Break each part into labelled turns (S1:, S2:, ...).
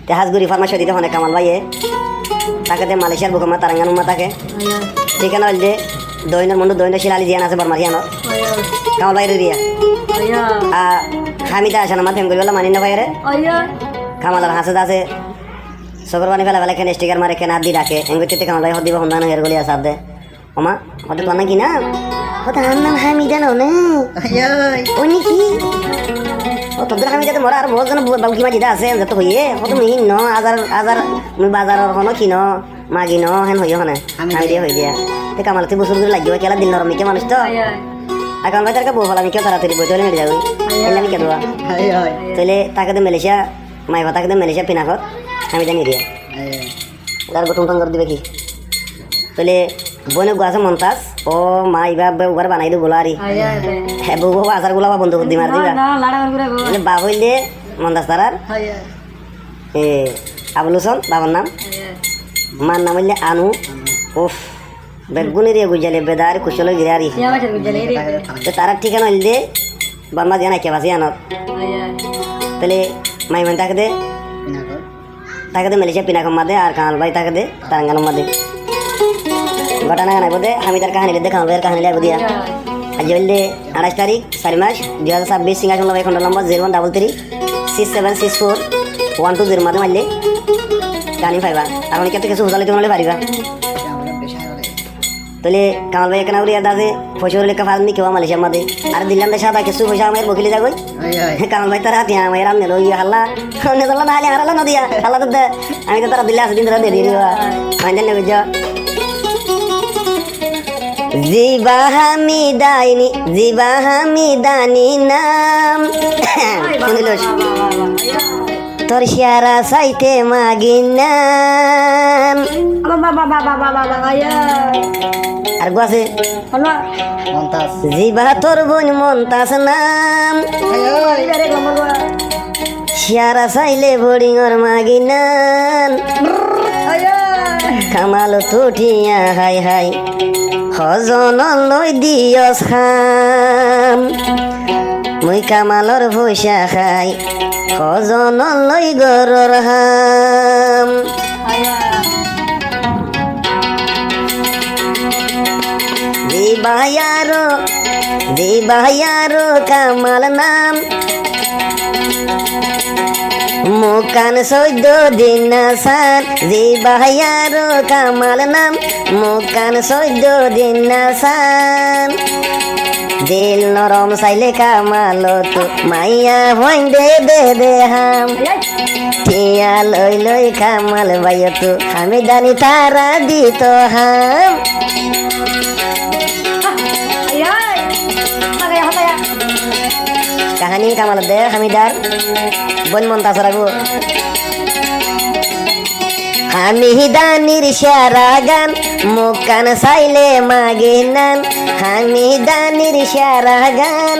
S1: তে হাজগুড়ি ফার্মাসি দিতে অনেক কামাল ভাইয়ে তাকে তে মালয়েশিয়ার বুকমা তারাঙ্গান উম্মা তাকে ঠিকানা হল যে দৈনের মন্ডু দৈনের শিলালি জিয়ান আছে বর্মারিয়ানত কামাল ভাই রিয়া হামিদা আসে না ফেম করিবেলা মানি না ভাইরে কামালার হাসে আছে সবর বানি ফেলা ফেলা কেন স্টিকার মারে কেন দি রাখে এঙ্গুতিতে কামাল ভাই হদিব হন্দান হের গলি আছে দে ওমা হতে তো নাকি না হতে আমার নাম হামিদা না ওনি কি ও তোদের হামিদাতে মরা আর বহুত জন বাবু কিমা জিদা আছে যত হইয়ে কত মিহিন ন আজার আজার মুই বাজারের হনো কি ন মাগি ন হেন হইয়ে হনে হামিদা হই দিয়া তে কামালতে বছর ধরে লাগিও কেলা দিন নরম নিকে মানুষ তো এখন ভাই তারকে বউ ফেলা আমি কেউ তাড়াতাড়ি বই চলে মেরে যাবো এলে আমি কেদবা তাহলে তাকে তো মালয়েশিয়া মাই ভাতাকে তো মালয়েশিয়া পিনাকত আমি জানি দিয়া তার গঠন টন করে দিবে কি তাহলে বনে গাছে মন্তাজ ও মা ইবা উবার বানাই দিব বলা আরি হ্যাঁ বউ বাবু আচার গুলা বন্ধ করে দি মার দিবা বাবা হইলে মন্তাজ তারার আবুল হোসেন বাবার নাম মার নাম হইলে আনু উফ বেগুনি রে গুজালে বেদার কুশল গিরারি তারার ঠিকানা হইলে বাম্মা দিয়া নাইকে বাসি আনত তাহলে মাইমান তাকে দে মালয়েশিয়া পিনাকম মাদে আর কামাল ভাই তাকে দে তারাঙ্গানম মাদে ঘটনা গানাই বোধে আমি তার কাহিনী লিখে কামাল ভাইয়ের কাহিনী লাগবো দিয়া আজ হইলে 28 তারিখ 4 মাস 2026 সিঙ্গাসন ভাই খন্ড নম্বর 0133676412 মাদে মারলে কাহিনী পাইবা আর অনেক কিছু হুদালে তুমি পারিবা তাহলে কামাল ভাই এখানে উড়িয়া দাদে পয়সা লেখা ফার্ম নিকে মালয়েশিয়া মাদে আর দিল্লাম দে সাদা কিছু পয়সা আমার বকিলে যাগই কামাল ভাই তারা হাতিয়া আমার রাম নেলো ইয়া হাল্লা নেদলা না হালা নদিয়া হাল্লা তো আমি তো তারা দিল্লা আছে দিন ধরে দিয়ে দিবা আমি জানি বুঝছো জিবা হামিদানি নাম শুনিলস তোর শিয়ারা চাইতে মাগিনাম আর গাছে জিবা তোর বোন মন্তাস নাম শিয়ারা চাইলে বোর্ডিংর মাগিনান কামাল তুঠিয়া হাই হাই হজন লই দিয়স খাম মুই কামালর পয়সা খাই হজন লই গরর হাম দিবায়ারো কামাল নাম মুকান 14 দিন আসান দিবায়ারো কামাল নাম মুকান 14 দিন আসান দিল নরম চাইলে কামাল তো মাইয়া ভয় দে হাম টিয়া লই কামাল ভাই তো আমি দানি তারা দিত হাম কাহানি কামাল দে হামিদার বন মন্তাসর আগু হামিদানির সারা গান মুকান চাইলে মাগিনান হামিদানির সারা গান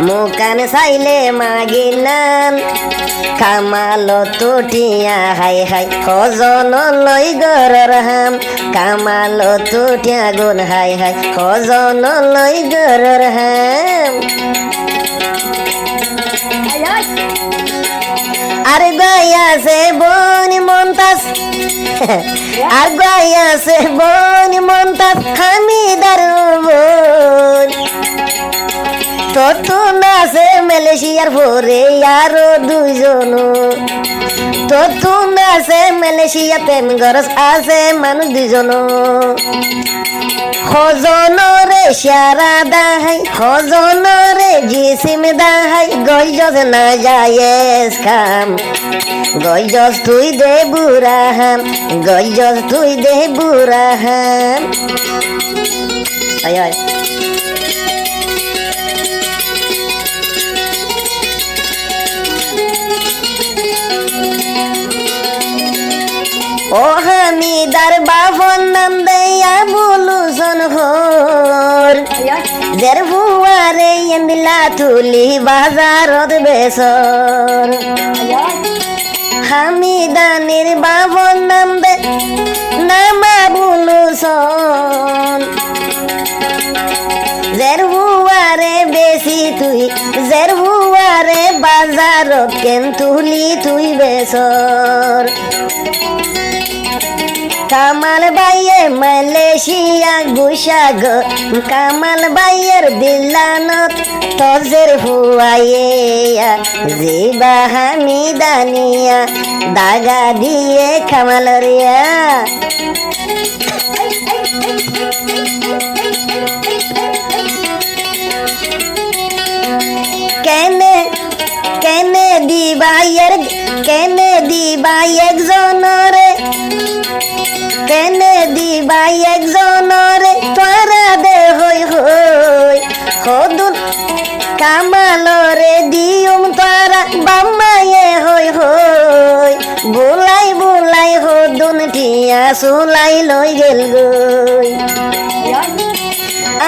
S1: মুকান চাইলে মাগিনান কামাল তুটিয়া হাই হাই হজন লই গরর হাম কামাল তুটিয়া গুন হাই হাই হজন লই গরর হাম আর গায়া সে বন মন্তাস আর গায়া সে বন মন্তাস হামিদার বোন তো নাচে মালয়েশিয়ার ভোরে আরো দুইজন তো নাচে মালয়েশিয়া প্রেম গরজ আছে মানুষ দুইজন হজনরে সারা দাহাই হজনরে জিসিম দাহাই গইজস না যায়েস খাম গইজস তুই দে বুড়াহাম গইজস তুই দে বুড়াহাম আয় আয় ও হামিদার বাবন নাম দেয়া বুলুসন ঘর দের বুয়ারে এন্দিলা তুলি বাজারত বেসর হামিদানির বাবন নাম দে নামা বুলুসন দের বুয়ারে বেশি তুই জের বুয়ার আমারে বাজারত কেন তুলি তুই বেসর কামাল বাইয়ে মালয়েশিয়া গুসাগ কামাল বাইয়ের দিলানত তজের হুয়াইয়ে জিবা হামিদানিয়া দাগা দিয়ে কামালরিয়া কেনে কেনে দিবাই একজনরে কেনে দিবাই একজনরে তোরা দে হই হই হদুন কামালরে দিউম তোরা বাম্মায়ে হই হই বুলাই বুলাই হদুন টিয়া সুলাই লই গেল গই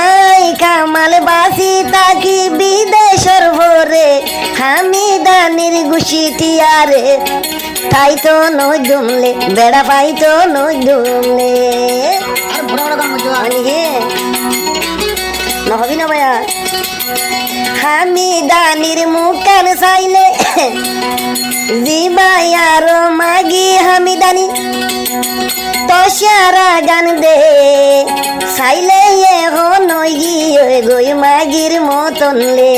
S1: আই কামাল বাসি তাকি বিদেশর ভরে হামিদানির গুছি টিয়ারে তাই তো নই দুমলে বেড়া পাই তো নই দুমলে আর বড় বড় গান মজা আনিগে না হবি না ভাইয়া হামিদানির মুকান চাইলে জিবাই আর মাগি হামিদানি তসারা গান দে চাইলে নই গিয়ে গই মাগির মতন লে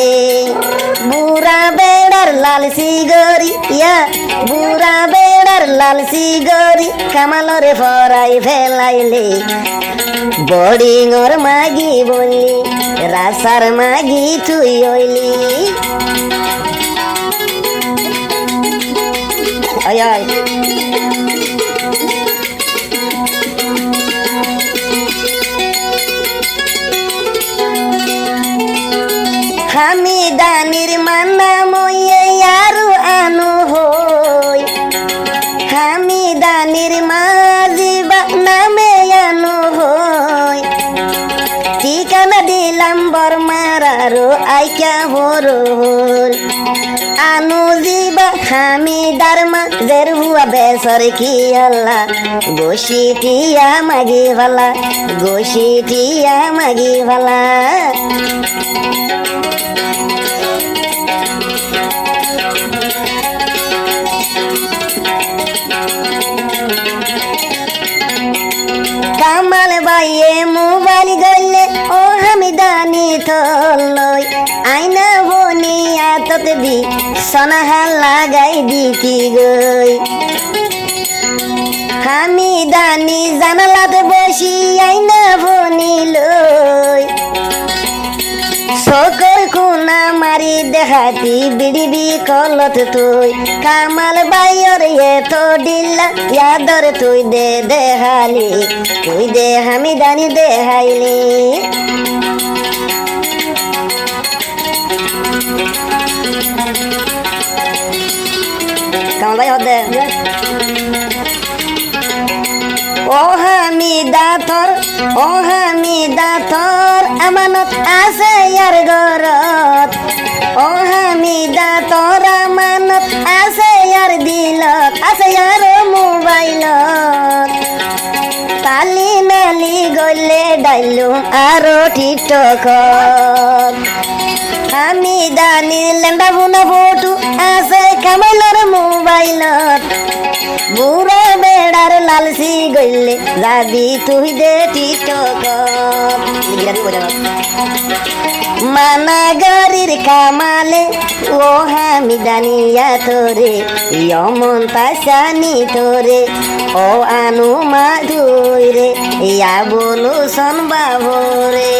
S1: বুড়া বেড়ার লাল সিগরি বুড়া বেড়ার লাল সিগরি কামালরে ফরাই ফেলাইলে বডিংর মাগি বললি রাসার মাগি তুই হইলি আয় আয় হামিদানির মান্না মইয়ে আরু আনু হই হামিদানির মাজিবা নামে আনু হই ঠিকানা দিলাম বরমারারো আইকা হরুন আনু জিবা হামিদার মা জের হুয়া বেসর কি আল্লাহ গোশি টিয়া মাগি ভালা গোশি টিয়া মাগি ভালা কামাল বাইয়ে মোবাইল গলে ও হামিদানি থলই আইনা বনিয়া ততে দি সনাহা লাগাই দি কি গই হামিদানি জানালাতে বসি আইনা বনিলই সকর কোনা মারি দেখাতি বিড়িবি কলত তুই কামাল বাইর এত ডিল্লা ইয়াদর তুই দে দেহালি তুই দে হামিদানি দেহাইলি কামাল ভাই হদে ও হামিদা তোর আমানত আছে ইয়ার গরত ও হামিদা তোর আমানত আছে ইয়ার দিলত আছে ইয়ার মোবাইলত তালি নালি গলে ডাইলুম আরো টিকটক হামিদানির লেন্ডা বুনা ফটো আছে কামাইলর মোবাইলত বুড়া বেড়ার লালসি গইলে যাবি তুই দে টিকটক মানা গরির কামালে ও হামিদানিয়া তোরে ইয়মন তাসানি তোরে ও আনু মা ধুই রে ইয়া বনু সন বাবরে।